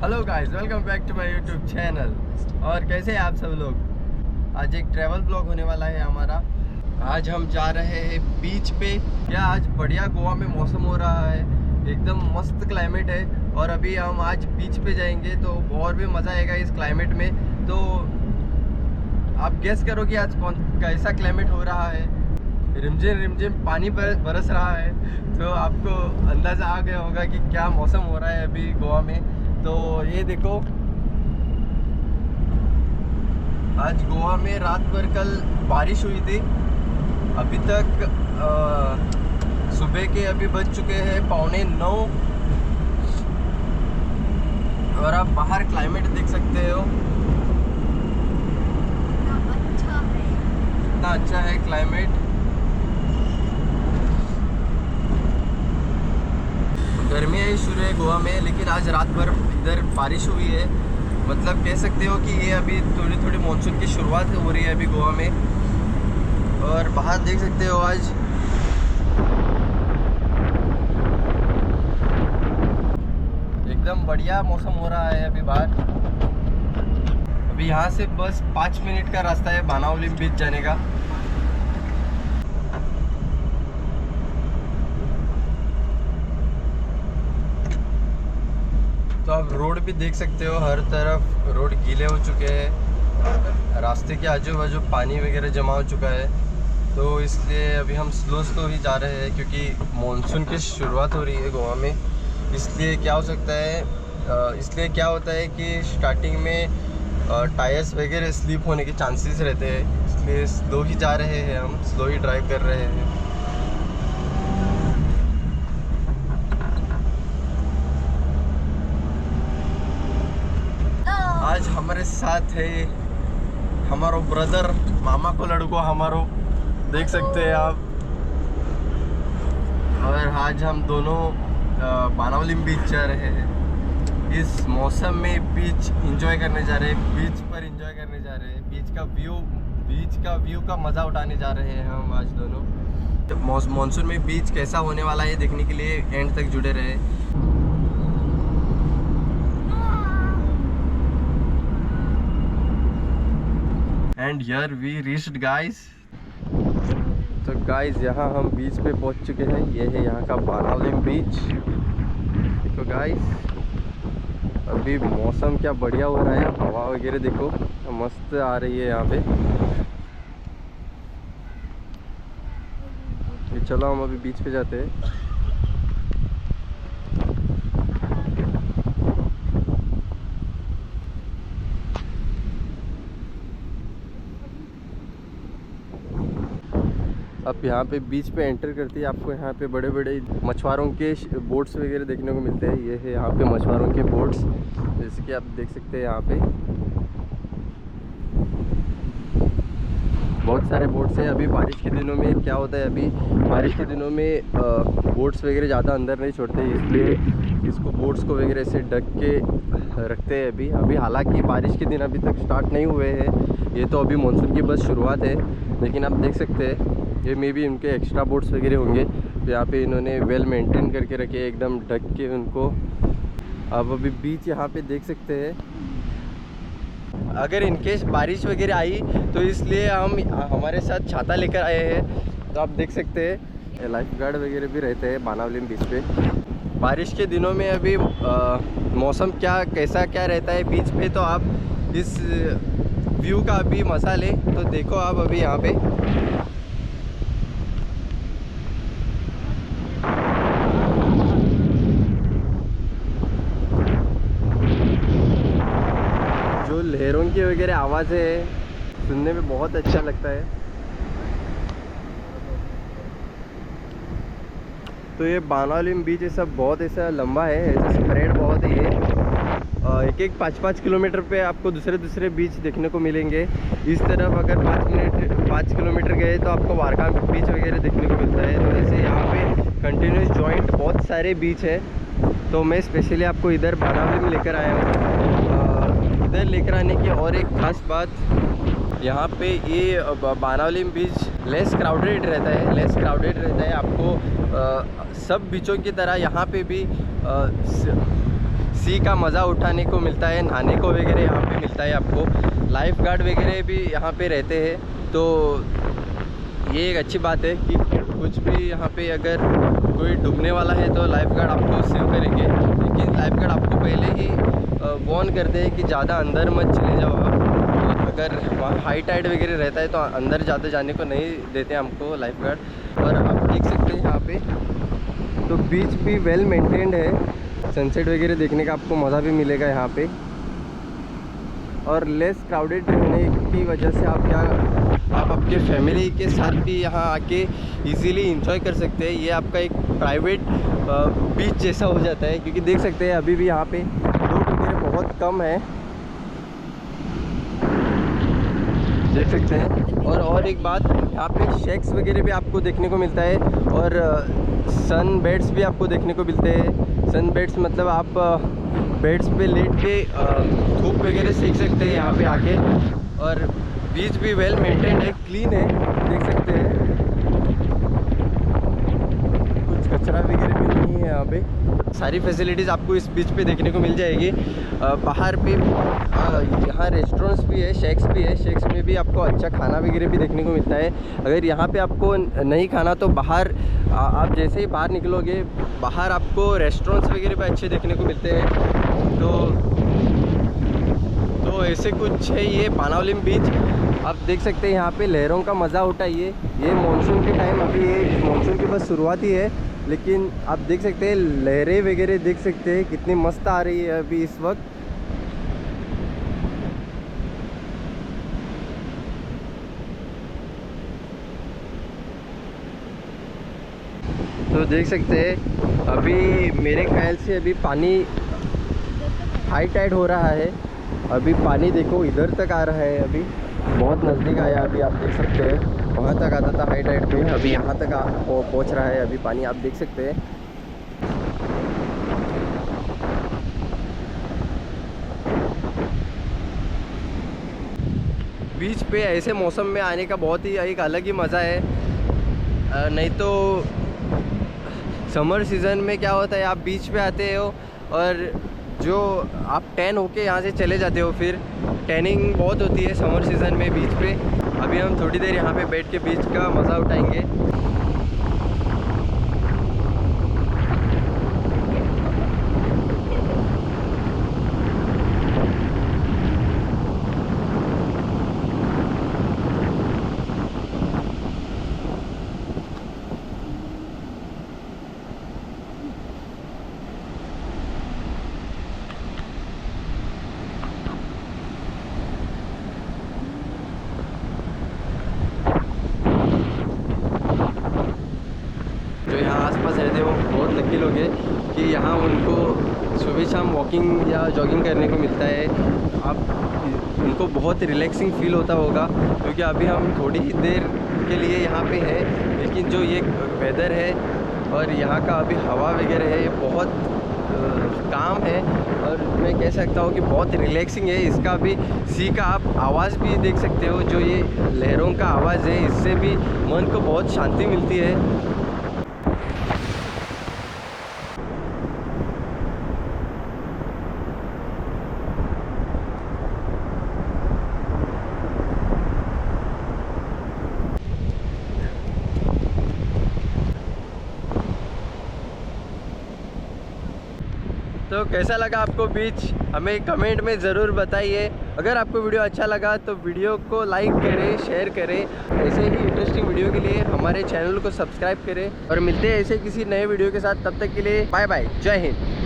Hello guys, welcome back to my YouTube channel. और कैसे हैं आप सब लोग। आज एक ट्रैवल ब्लॉग होने वाला है हमारा। आज हम जा रहे हैं बीच पे। क्या आज बढ़िया गोवा में मौसम हो रहा है, एकदम मस्त क्लाइमेट है। और अभी हम आज बीच पे जाएंगे तो और भी मज़ा आएगा इस क्लाइमेट में। तो आप गेस करो कि आज कैसा क्लाइमेट हो रहा है। रिमझिम रिमझिम पानी बरस रहा है, तो आपको अंदाज़ा आ गया होगा कि क्या मौसम हो रहा है अभी गोवा में। तो ये देखो, आज गोवा में रात भर कल बारिश हुई थी। अभी तक सुबह के अभी बज चुके हैं 8:45। और आप बाहर क्लाइमेट देख सकते हो, कितना अच्छा है क्लाइमेट। गर्मियाँ शुरू है गोवा में, लेकिन आज रात भर इधर बारिश हुई है। मतलब कह सकते हो कि ये अभी थोड़ी थोड़ी मानसून की शुरुआत हो रही है अभी गोवा में। और बाहर देख सकते हो आज एकदम बढ़िया मौसम हो रहा है अभी बाहर। अभी यहाँ से बस 5 मिनट का रास्ता है बानावली बीच जाने का। तो आप रोड भी देख सकते हो, हर तरफ रोड गीले हो चुके हैं। रास्ते के आजू बाजू पानी वगैरह जमा हो चुका है। तो इसलिए अभी हम स्लो ही जा रहे हैं, क्योंकि मॉनसून की शुरुआत हो रही है गोवा में। इसलिए क्या होता है कि स्टार्टिंग में टायर्स वगैरह स्लिप होने के चांसेस रहते हैं। इसलिए स्लो ही जा रहे हैं, हम स्लो ही ड्राइव कर रहे हैं। आज हमारे साथ है हमारो ब्रदर, मामा को लड़को हमारो, देख सकते हैं आप। और आज हम दोनों बानावली बीच जा रहे हैं। इस मौसम में बीच एंजॉय करने जा रहे हैं, बीच पर एंजॉय करने जा रहे हैं। बीच का व्यू का मज़ा उठाने जा रहे हैं हम आज दोनों। मॉनसून में बीच कैसा होने वाला है देखने के लिए एंड तक जुड़े रहे। And here we reached guys. तो गाइस, यहाँ हम बीच पे पहुँच चुके हैं। ये है यहाँ का बानावली बीच। देखो गाइस, अभी मौसम क्या बढ़िया हो रहा है, हवा वगैरह देखो मस्त आ रही है यहाँ पे। चलो हम अभी बीच पे जाते हैं। अब यहाँ पे बीच पे एंटर करते ही आपको यहाँ पे बड़े बड़े मछुआरों के बोट्स वगैरह देखने को मिलते हैं। ये है यहाँ पे मछुआरों के बोट्स, जैसे कि आप देख सकते हैं। यहाँ पे बहुत सारे बोट्स हैं। अभी बारिश के दिनों में क्या होता है, अभी बारिश के दिनों में बोट्स वगैरह ज़्यादा अंदर नहीं छोड़ते, इसलिए इसको बोट्स को वगैरह से ढक के रखते हैं अभी। हालांकि बारिश के दिन अभी तक स्टार्ट नहीं हुए हैं, ये तो अभी मानसून की बस शुरुआत है। लेकिन आप देख सकते हैं ये में भी उनके एक्स्ट्रा बोट्स वगैरह होंगे, तो यहाँ पे इन्होंने वेल मेंटेन करके रखे, एकदम ढक के उनको। अब अभी बीच यहाँ पे देख सकते हैं। अगर इनकेस बारिश वगैरह आई तो इसलिए हम हमारे साथ छाता लेकर आए हैं। तो आप देख सकते हैं लाइफ गार्ड वगैरह भी रहते हैं बानावली बीच पे। बारिश के दिनों में अभी मौसम कैसा रहता है बीच पे, तो आप इस व्यू का अभी मज़ा लें। तो देखो आप अभी यहाँ पे जो लहरों की वगैरह आवाज़ है, सुनने में बहुत अच्छा लगता है। तो ये बानावली बीच ऐसा बहुत ऐसा लंबा है, ऐसा स्प्रेड बहुत है ये। एक 5-5 किलोमीटर पे आपको दूसरे बीच देखने को मिलेंगे। इस तरफ अगर 5 किलोमीटर गए तो आपको वारका बीच वगैरह देखने को मिलता है। तो ऐसे यहाँ पे कंटिन्यूस जॉइंट बहुत सारे बीच है। तो मैं स्पेशली आपको इधर बानावली में लेकर आया हूँ। इधर लेकर आने की और एक ख़ास बात, यहाँ पे ये बानावली बीच लेस क्राउडेड रहता है। आपको सब बीचों की तरह यहाँ पे भी सी का मज़ा उठाने को मिलता है, नहाने को वगैरह यहाँ पे मिलता है आपको। लाइफ गार्ड वगैरह भी यहाँ पे रहते हैं, तो ये एक अच्छी बात है कि कुछ भी यहाँ पे अगर कोई डूबने वाला है तो लाइफ गार्ड आपको सेव करेंगे। लेकिन लाइफ गार्ड आपको पहले ही वार्न करते हैं कि ज़्यादा अंदर मत चले जाओ आप। अगर वहाँ हाई टाइड वगैरह रहता है तो अंदर ज़्यादा जाने को नहीं देते हमको लाइफ गार्ड। और आप देख सकते हैं यहाँ पे तो बीच भी वेल मेंटेन्ड है, सनसेट वगैरह देखने का आपको मज़ा भी मिलेगा यहाँ पे। और लेस क्राउडेड रहने की वजह से आप आपके फैमिली के साथ भी यहाँ आके इजीली इंजॉय कर सकते हैं। ये आपका एक प्राइवेट बीच जैसा हो जाता है, क्योंकि देख सकते हैं अभी भी यहाँ पे लोग वगैरह बहुत कम है, देख सकते हैं। और एक बात, यहाँ पे शेक्स वगैरह भी आपको देखने को मिलता है और सन बेड्स भी आपको देखने को मिलते हैं। सन बेड्स मतलब आप बेड्स पे लेट के धूप वगैरह सेक सकते हैं यहाँ पे आके। और बीच भी वेल मेंटेन्ड है, क्लीन है, देख सकते हैं। कुछ कचरा वगैरह भी नहीं है यहाँ पे। सारी फैसिलिटीज़ आपको इस बीच पे देखने को मिल जाएगी। बाहर पे यहाँ रेस्टोरेंट्स भी है, शेक्स भी है। शेक्स में भी आपको अच्छा खाना वगैरह भी देखने को मिलता है। अगर यहाँ पे आपको नहीं खाना तो बाहर आप जैसे ही बाहर निकलोगे, बाहर आपको रेस्टोरेंट्स वगैरह भी अच्छे देखने को मिलते हैं। तो ऐसे कुछ है ये पानावलिम बीच। आप देख सकते हैं यहाँ पे लहरों का मज़ा उठाइए। ये मानसून के टाइम, अभी ये मानसून की बस शुरुआत ही है, लेकिन आप देख सकते हैं लहरें वगैरह देख सकते हैं कितनी मस्त आ रही है अभी इस वक्त। तो देख सकते हैं अभी मेरे ख्याल से अभी पानी हाई टाइड हो रहा है। अभी पानी देखो इधर तक आ रहा है, अभी बहुत नज़दीक आया। अभी आप देख सकते हैं वहाँ तक आता था हाई टाइड पे, अभी यहाँ तक पहुँच रहा है अभी पानी, आप देख सकते हैं। बीच पे ऐसे मौसम में आने का बहुत ही एक अलग ही मज़ा है। नहीं तो समर सीज़न में क्या होता है, आप बीच पे आते हो और जो आप टैन होके यहाँ से चले जाते हो, फिर टैनिंग बहुत होती है समर सीज़न में बीच पे। अभी हम थोड़ी देर यहाँ पे बैठ के बीच का मज़ा उठाएंगे। जो यहाँ आसपास रहते हैं वो बहुत लकी लोग हैं कि यहाँ उनको सुबह शाम वॉकिंग या जॉगिंग करने को मिलता है। आप उनको बहुत रिलैक्सिंग फील होता होगा, क्योंकि अभी हम थोड़ी ही देर के लिए यहाँ पे है, लेकिन जो ये वेदर है और यहाँ का अभी हवा वगैरह है, ये बहुत काम है। और मैं कह सकता हूँ कि बहुत रिलैक्सिंग है। इसका भी सी का आप आवाज़ भी देख सकते हो, जो ये लहरों का आवाज़ है, इससे भी मन को बहुत शांति मिलती है। तो कैसा लगा आपको बीच, हमें कमेंट में ज़रूर बताइए। अगर आपको वीडियो अच्छा लगा तो वीडियो को लाइक करें, शेयर करें। ऐसे ही इंटरेस्टिंग वीडियो के लिए हमारे चैनल को सब्सक्राइब करें और मिलते हैं ऐसे किसी नए वीडियो के साथ। तब तक के लिए बाय बाय, जय हिंद।